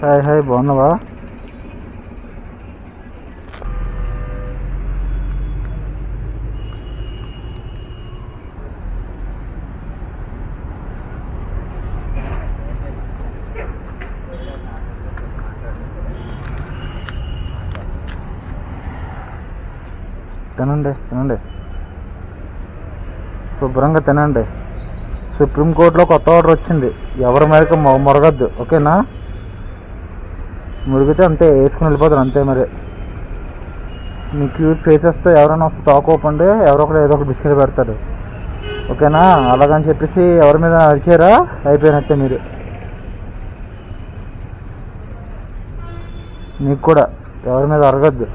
Hi hi, బాగున్నావా? తినండి తినండి, శుభ్రంగా తినండి. సుప్రీంకోర్టులో కొత్త ఆర్డర్ వచ్చింది, ఎవరి మేరకు మొరగద్దు, ఓకేనా? మురిగితే అంతే, వేసుకుని వెళ్ళిపోతారు అంతే. మరి మీ క్యూట్ ఫేసెస్తో ఎవరైనా వస్తే టాక్ ఓపండి, ఎవరో ఒకరు ఏదో ఒక బిస్కెట్ పెడతారు, ఓకేనా? అలాగని చెప్పేసి ఎవరి మీద అరిచారా అయిపోయినట్టే. మీరు మీకు కూడా ఎవరి మీద అరగద్దు.